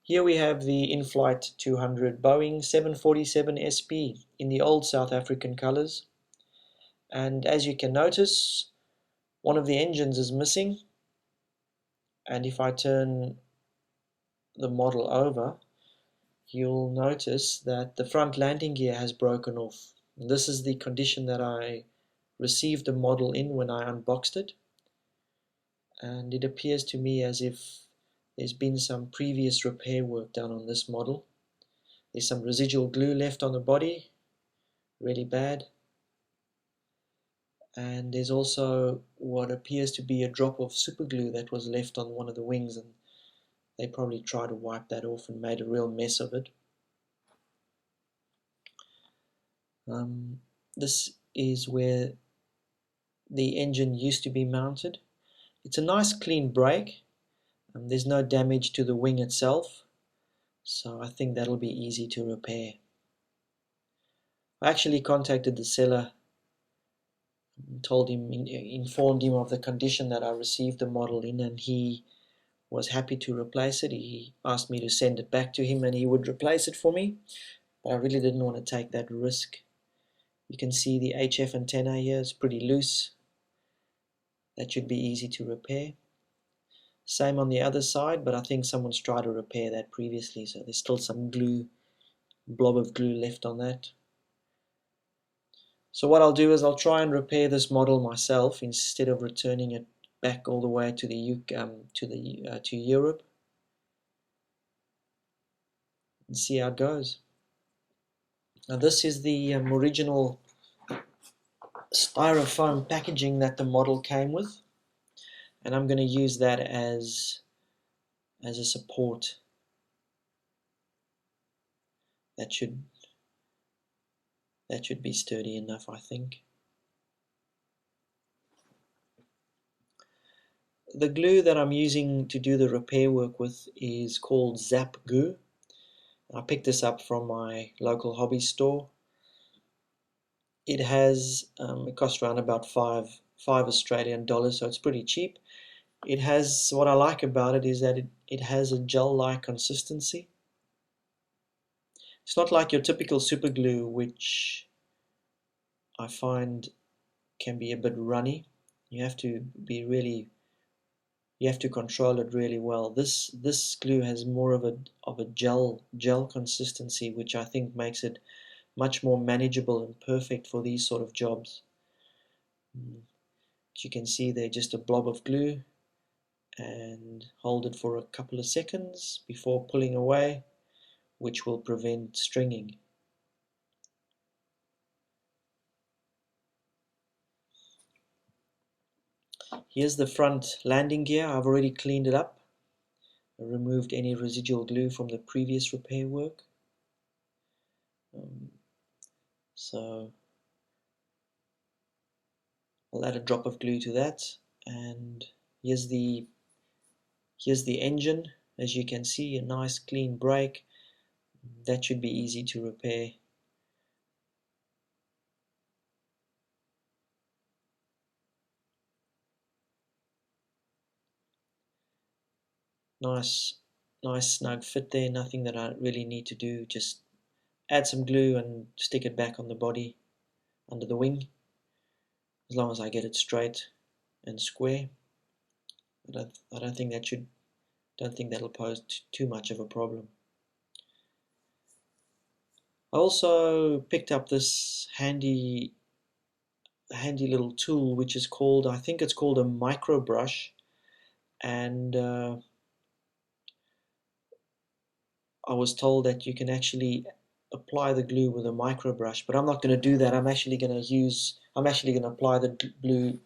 Here we have the Inflight 200 Boeing 747 SP in the old South African colors. And as you can notice, one of the engines is missing. And if I turn the model over, you'll notice that the front landing gear has broken off. And this is the condition that I received the model in when I unboxed it. And it appears to me as if there's been some previous repair work done on this model. There's some residual glue left on the body, really bad. And there's also what appears to be a drop of super glue that was left on one of the wings, and they probably tried to wipe that off and made a real mess of it. This is where the engine used to be mounted. It's a nice clean break. There's no damage to the wing itself, so I think that'll be easy to repair. I actually contacted the seller, informed him of the condition that I received the model in, and he was happy to replace it. He asked me to send it back to him and he would replace it for me, but I really didn't want to take that risk. You can see the HF antenna here is pretty loose. That should be easy to repair. Same on the other side, but I think someone's tried to repair that previously, so there's still some glue, blob of glue left on that. So what I'll do is I'll try and repair this model myself instead of returning it back all the way to to Europe, and see how it goes. Now this is the original styrofoam packaging that the model came with, and I'm going to use that as a support. That should be sturdy enough, I think. The glue that I'm using to do the repair work with is called ZAP GOO. I picked this up from my local hobby store. It has it costs around about five Australian dollars, so it's pretty cheap. It has, what I like about it is that it has a gel-like consistency. It's not like your typical super glue, which I find can be a bit runny. You have to control it really well. This glue has more of a gel consistency, which I think makes it much more manageable and perfect for these sort of jobs. As you can see, they're just a blob of glue, and hold it for a couple of seconds before pulling away, which will prevent stringing. Here's the front landing gear. I've already cleaned it up. I removed any residual glue from the previous repair work. So I'll add a drop of glue to that, and here's the engine. As you can see, a nice clean break. That should be easy to repair. Nice snug fit there. Nothing that I really need to do. Just add some glue and stick it back on the body under the wing. As long as I get it straight and square, I don't think that'll pose too much of a problem. I also picked up this handy little tool, which is called, I think it's called a micro brush, and I was told that you can actually apply the glue with a micro brush, but I'm not going to do that. I'm actually going to apply the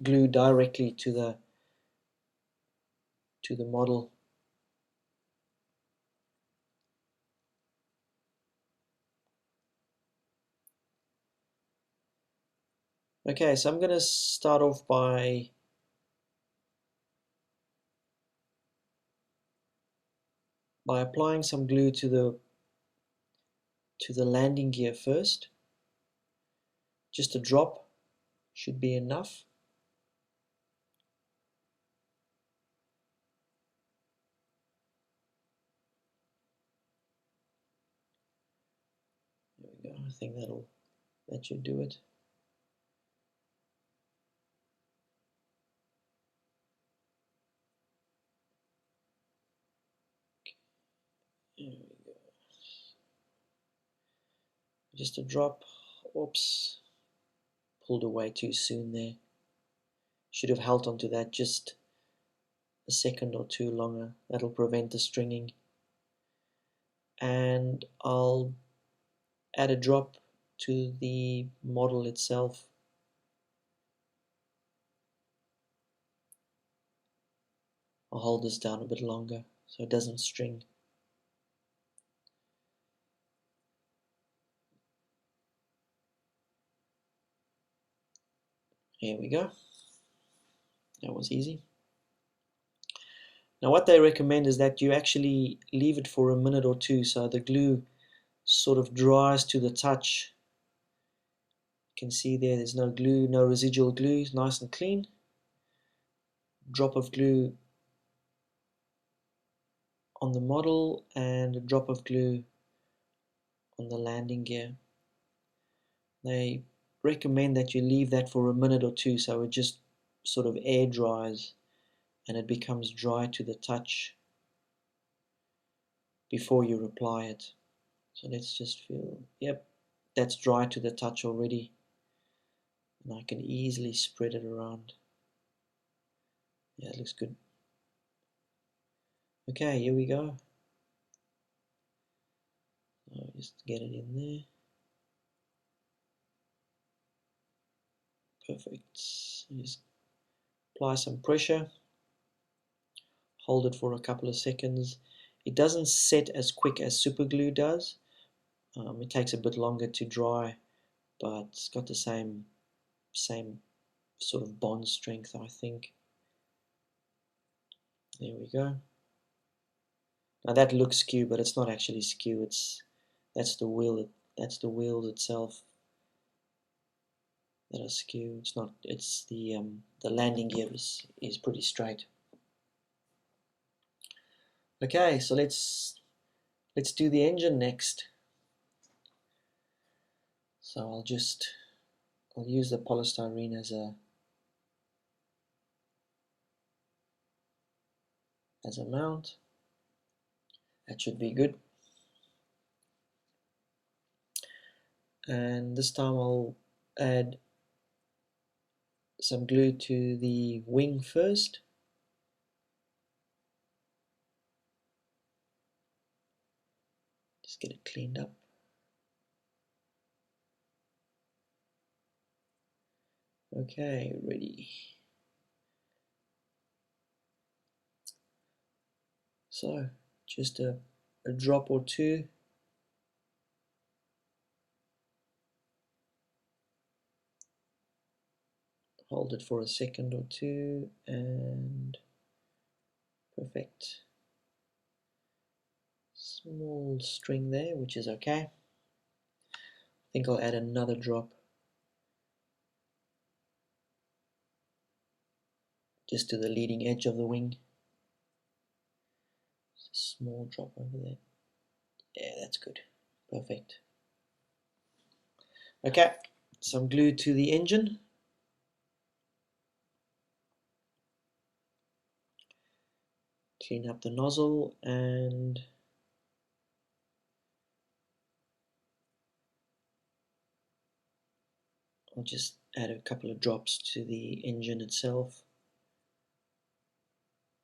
glue directly to the model. Okay, so I'm going to start off by applying some glue to the landing gear first. Just a drop should be enough. I think that should do it. There we go. Just a drop. Oops. Pulled away too soon there. Should have held onto that just a second or two longer. That'll prevent the stringing. And I'll add a drop to the model itself. I'll hold this down a bit longer so it doesn't string. Here we go. That was easy. Now what they recommend is that you actually leave it for a minute or two so the glue sort of dries to the touch. You can see there's no glue, no residual glue, it's nice and clean. Drop of glue on the model and a drop of glue on the landing gear. They recommend that you leave that for a minute or two so it just sort of air dries and it becomes dry to the touch before you apply it. So let's just feel, yep, that's dry to the touch already, and I can easily spread it around. Yeah, it looks good. Okay, here we go. I'll just get it in there. Perfect. Just apply some pressure, hold it for a couple of seconds. It doesn't set as quick as super glue does. It takes a bit longer to dry, but it's got the same sort of bond strength, I think. There we go. Now that looks skew, but it's not actually skew. That's the wheel. That's the wheels itself that are skew. It's not. It's the landing gear is pretty straight. Okay, so let's do the engine next. So I'll use the polystyrene as a mount. That should be good. And this time I'll add some glue to the wing first. Just get it cleaned up. Okay, ready. So just a drop or two. Hold it for a second or two and perfect. Small string there, which is okay. I think I'll add another drop just to the leading edge of the wing. Just a small drop over there. Yeah, that's good. Perfect. Okay, some glue to the engine. Clean up the nozzle and I'll just add a couple of drops to the engine itself.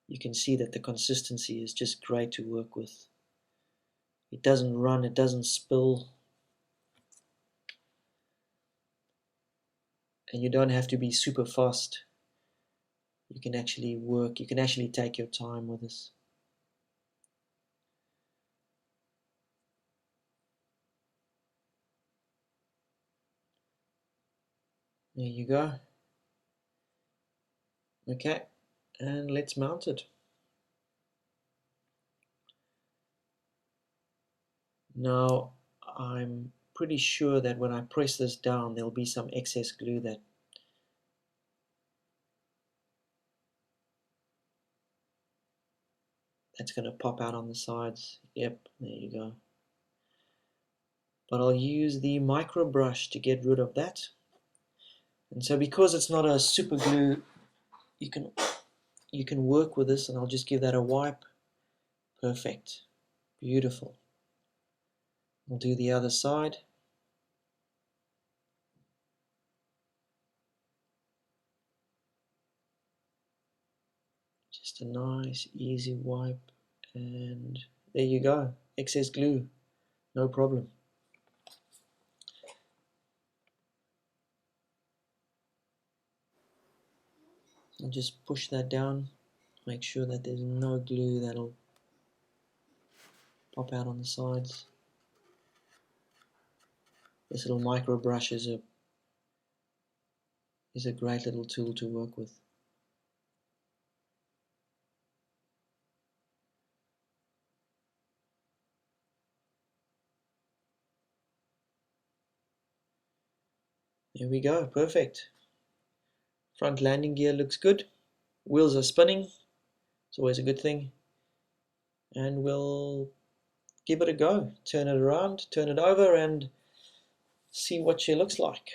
You can see that the consistency is just great to work with. It doesn't run, it doesn't spill, and you don't have to be super fast. You can actually work, you can actually take your time with this. There you go. Okay, and let's mount it. Now, I'm pretty sure that when I press this down, there'll be some excess glue that's going to pop out on the sides. Yep, there you go. but I'll use the micro brush to get rid of that. And so because it's not a super glue, you can work with this, and I'll just give that a wipe. Perfect. Beautiful. We'll do the other side. Just a nice easy wipe, and there you go. Excess glue, no problem. And just push that down, make sure that there's no glue that'll pop out on the sides. This little micro brush is a great little tool to work with. There we go, perfect. Front landing gear looks good. Wheels are spinning, it's always a good thing. And we'll give it a go. Turn it around, turn it over, and see what she looks like.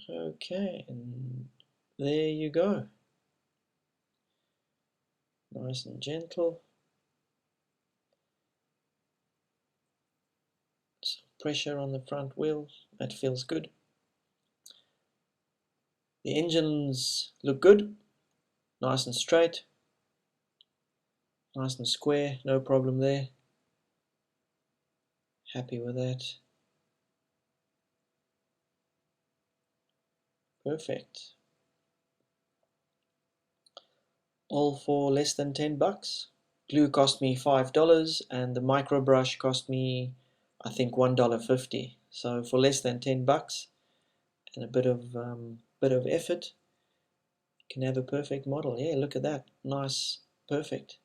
Okay, and there you go. Nice and gentle. Some pressure on the front wheel, that feels good. The engines look good, nice and straight, nice and square, no problem there. Happy with that. Perfect. All for less than 10 bucks. Glue cost me $5 and the micro brush cost me, I think, $1.50. So for less than 10 bucks and a bit of effort, you can have a perfect model. Yeah, look at that. Nice, perfect.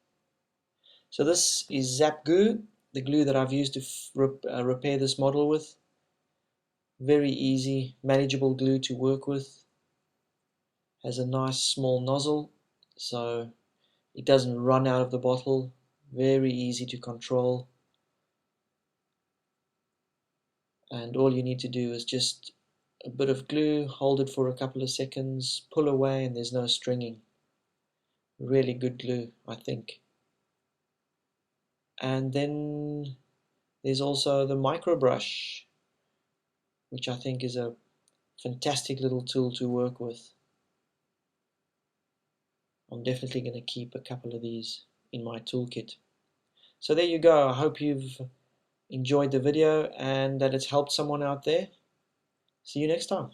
So this is ZAP GOO, the glue that I've used to repair this model with. Very easy, manageable glue to work with. Has a nice small nozzle, so it doesn't run out of the bottle. Very easy to control. And all you need to do is just a bit of glue, hold it for a couple of seconds, pull away, and there's no stringing. Really good glue, I think. And then there's also the micro brush, which I think is a fantastic little tool to work with. I'm definitely going to keep a couple of these in my toolkit. So there you go. I hope you've enjoyed the video and that it's helped someone out there. See you next time.